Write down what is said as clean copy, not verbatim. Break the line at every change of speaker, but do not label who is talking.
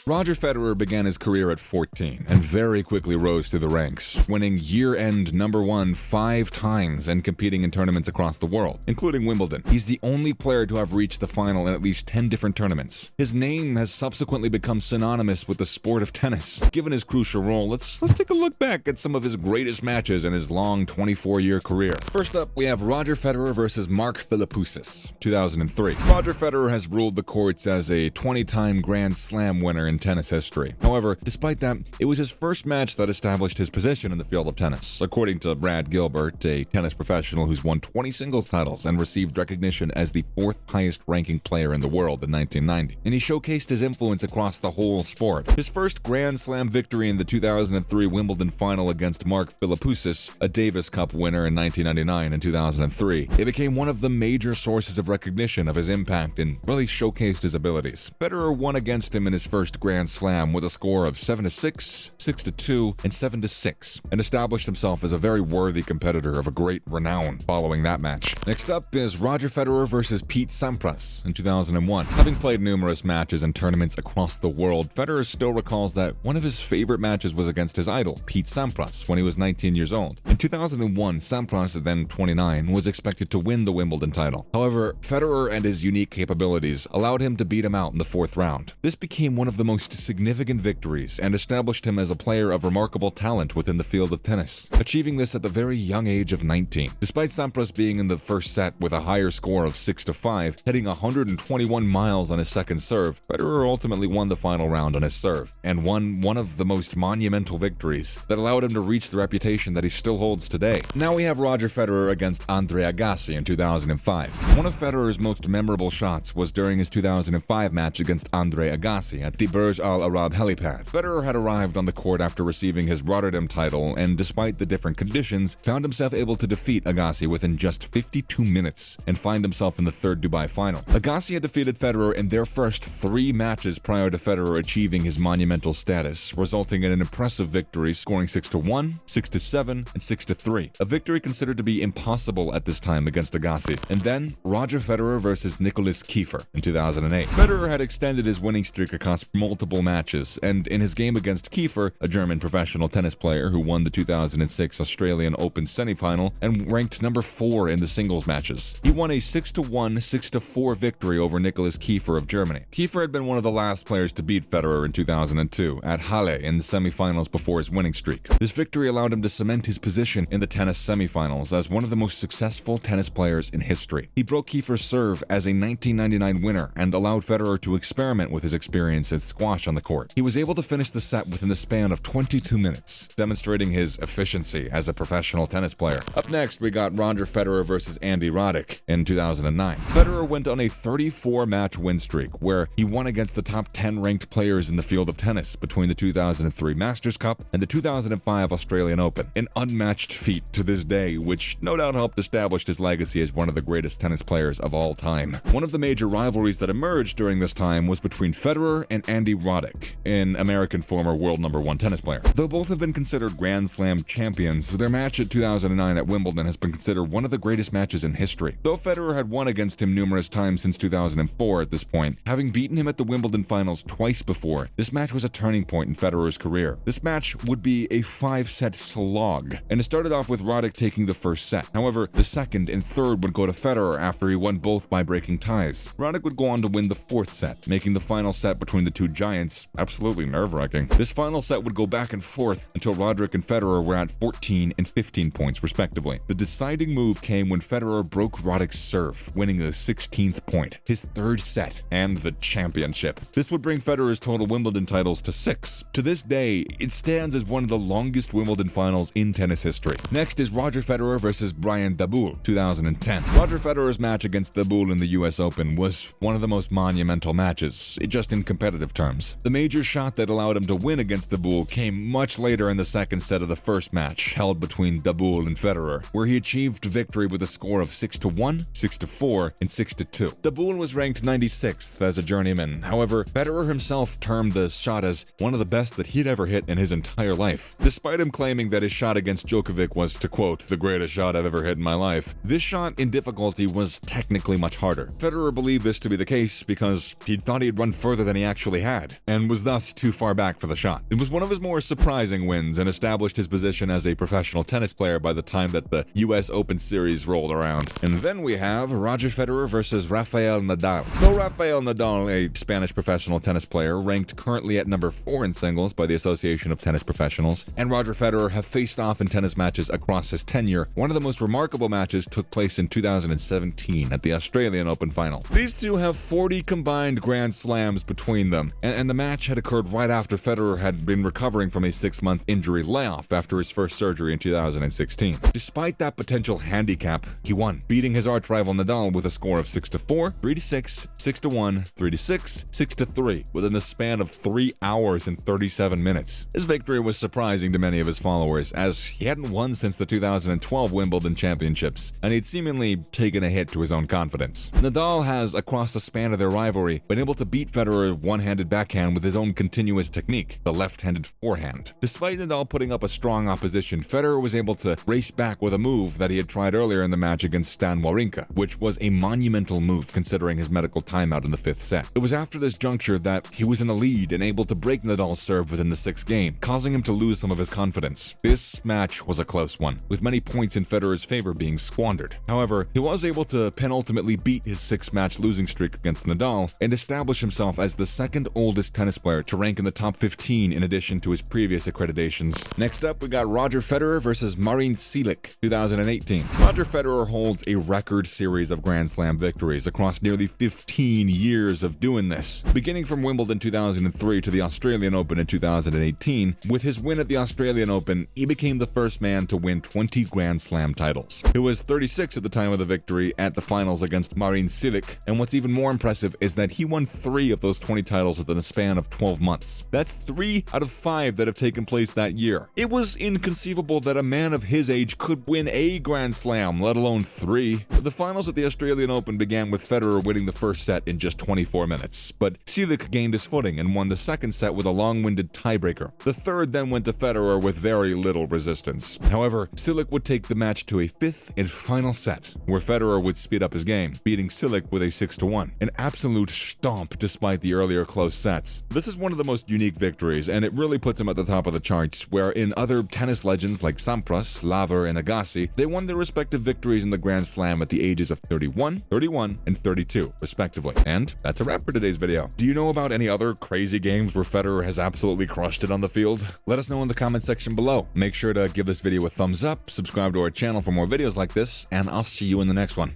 Roger Federer began his career at 14 and very quickly rose through the ranks, winning year-end #1 5 times and competing in tournaments across the world, including Wimbledon. He's the only player to have reached the final in at least 10 different tournaments. His name has subsequently become synonymous with the sport of tennis. Given his crucial role, let's take a look back at some of his greatest matches in his long 24-year career. First up, we have Roger Federer versus Mark Philippoussis, 2003. Roger Federer has ruled the courts as a 20-time Grand Slam winner in tennis history. However, despite that, it was his first match that established his position in the field of tennis. According to Brad Gilbert, a tennis professional who's won 20 singles titles and received recognition as the 4th highest ranking player in the world in 1990. And he showcased his influence across the whole sport. His first Grand Slam victory in the 2003 Wimbledon final against Mark Philippoussis, a Davis Cup winner in 1999 and 2003. It became one of the major sources of recognition of his impact and really showcased his abilities. Federer won against him in his first Grand Slam with a score of 7-6, 6-2, and 7-6, and established himself as a very worthy competitor of a great renown following that match. Next up is Roger Federer versus Pete Sampras in 2001. Having played numerous matches and tournaments across the world, Federer still recalls that one of his favorite matches was against his idol, Pete Sampras, when he was 19 years old. In 2001, Sampras, then 29, was expected to win the Wimbledon title. However, Federer and his unique capabilities allowed him to beat him out in the 4th round. This became one of the most significant victories and established him as a player of remarkable talent within the field of tennis, achieving this at the very young age of 19. Despite Sampras being in the first set with a higher score of 6-5, hitting 121 miles on his second serve, Federer ultimately won the final round on his serve, and won one of the most monumental victories that allowed him to reach the reputation that he still holds today. Now we have Roger Federer against Andre Agassi in 2005. One of Federer's most memorable shots was during his 2005 match against Andre Agassi at the Burj Al Arab helipad. Federer had arrived on the court after receiving his Rotterdam title and, despite the different conditions, found himself able to defeat Agassi within just 52 minutes and find himself in the 3rd Dubai final. Agassi had defeated Federer in their first 3 matches prior to Federer achieving his monumental status, resulting in an impressive victory, scoring 6-1, 6-7, and 6-3. A victory considered to be impossible at this time against Agassi. And then, Roger Federer versus Nicolas Kiefer in 2008. Federer had extended his winning streak across multiple matches, and in his game against Kiefer, a German professional tennis player who won the 2006 Australian Open semifinal and ranked #4 in the singles matches, he won a 6-1, 6-4 victory over Nicolas Kiefer of Germany. Kiefer had been one of the last players to beat Federer in 2002 at Halle in the semifinals before his winning streak. This victory allowed him to cement his position in the tennis semifinals as one of the most successful tennis players in history. He broke Kiefer's serve as a 1999 winner and allowed Federer to experiment with his experience at squash on the court. He was able to finish the set within the span of 22 minutes, demonstrating his efficiency as a professional tennis player. Up next, we got Roger Federer versus Andy Roddick in 2009. Federer went on a 34-match win streak where he won against the top 10 ranked players in the field of tennis between the 2003 Masters Cup and the 2005 Australian Open, an unmatched feat to this day, which no doubt helped establish his legacy as one of the greatest tennis players of all time. One of the major rivalries that emerged during this time was between Federer and Andy Roddick, an American former world #1 tennis player. Though both have been considered Grand Slam champions, their match at 2009 at Wimbledon has been considered one of the greatest matches in history. Though Federer had won against him numerous times since 2004 at this point, having beaten him at the Wimbledon finals twice before, this match was a turning point in Federer's career. This match would be a 5-set slog, and it started off with Roddick taking the first set. However, the second and third would go to Federer after he won both by breaking ties. Roddick would go on to win the 4th set, making the final set between the two giants absolutely nerve-wracking. This final set would go back and forth until Roddick and Federer were at 14 and 15 points respectively. The deciding move came when Federer broke Roddick's serve, winning the 16th point, his 3rd set, and the championship. This would bring Federer's total Wimbledon titles to 6. To this day, it stands as one of the longest Wimbledon finals in tennis history. Next is Roger Federer versus Brian Daboul, 2010. Roger Federer's match against Daboul in the US Open was one of the most monumental matches, just in competitive terms. The major shot that allowed him to win against Daboul came much later in the second set of the first match, held between Daboul and Federer, where he achieved victory with a score of 6-1, 6-4, and 6-2. Daboul was ranked 96th as a journeyman. However, Federer himself termed the shot as one of the best that he'd ever hit in his entire life. Despite him claiming that his shot against Djokovic was, to quote, the greatest shot I've ever hit in my life, this shot in difficulty was technically much harder. Federer believed this to be the case because he thought he'd run further than he actually had. had, and was thus too far back for the shot. It was one of his more surprising wins and established his position as a professional tennis player by the time that the US Open Series rolled around. And then we have Roger Federer versus Rafael Nadal. Though Rafael Nadal, a Spanish professional tennis player, ranked currently at number 4 in singles by the Association of Tennis Professionals, and Roger Federer have faced off in tennis matches across his tenure, one of the most remarkable matches took place in 2017 at the Australian Open final. These two have 40 combined Grand Slams between them, and the match had occurred right after Federer had been recovering from a 6-month injury layoff after his first surgery in 2016. Despite that potential handicap, he won, beating his arch-rival Nadal with a score of 6-4, 3-6, 6-1, 3-6, 6-3 within the span of 3 hours and 37 minutes. His victory was surprising to many of his followers, as he hadn't won since the 2012 Wimbledon Championships, and he'd seemingly taken a hit to his own confidence. Nadal has, across the span of their rivalry, been able to beat Federer one-handed backhand with his own continuous technique, the left-handed forehand. Despite Nadal putting up a strong opposition, Federer was able to race back with a move that he had tried earlier in the match against Stan Wawrinka, which was a monumental move considering his medical timeout in the 5th set. It was after this juncture that he was in the lead and able to break Nadal's serve within the 6th game, causing him to lose some of his confidence. This match was a close one, with many points in Federer's favor being squandered. However, he was able to penultimately beat his 6-match losing streak against Nadal and establish himself as the 2nd oldest tennis player to rank in the top 15 in addition to his previous accreditations. Next up, we got Roger Federer versus Marin Cilic, 2018. Roger Federer holds a record series of Grand Slam victories across nearly 15 years of doing this. Beginning from Wimbledon 2003 to the Australian Open in 2018, with his win at the Australian Open, he became the first man to win 20 Grand Slam titles. He was 36 at the time of the victory at the finals against Marin Cilic, and what's even more impressive is that he won 3 of those 20 titles within a span of 12 months. That's 3 out of 5 that have taken place that year. It was inconceivable that a man of his age could win a Grand Slam, let alone 3. The finals at the Australian Open began with Federer winning the first set in just 24 minutes, but Cilic gained his footing and won the second set with a long-winded tiebreaker. The third then went to Federer with very little resistance. However, Cilic would take the match to a 5th and final set, where Federer would speed up his game, beating Cilic with a 6-1. An absolute stomp despite the earlier close sets. This is one of the most unique victories, and it really puts him at the top of the charts, where in other tennis legends like Sampras, Laver, and Agassi, they won their respective victories in the Grand Slam at the ages of 31, 31, and 32, respectively. And that's a wrap for today's video. Do you know about any other crazy games where Federer has absolutely crushed it on the field? Let us know in the comment section below. Make sure to give this video a thumbs up, subscribe to our channel for more videos like this, and I'll see you in the next one.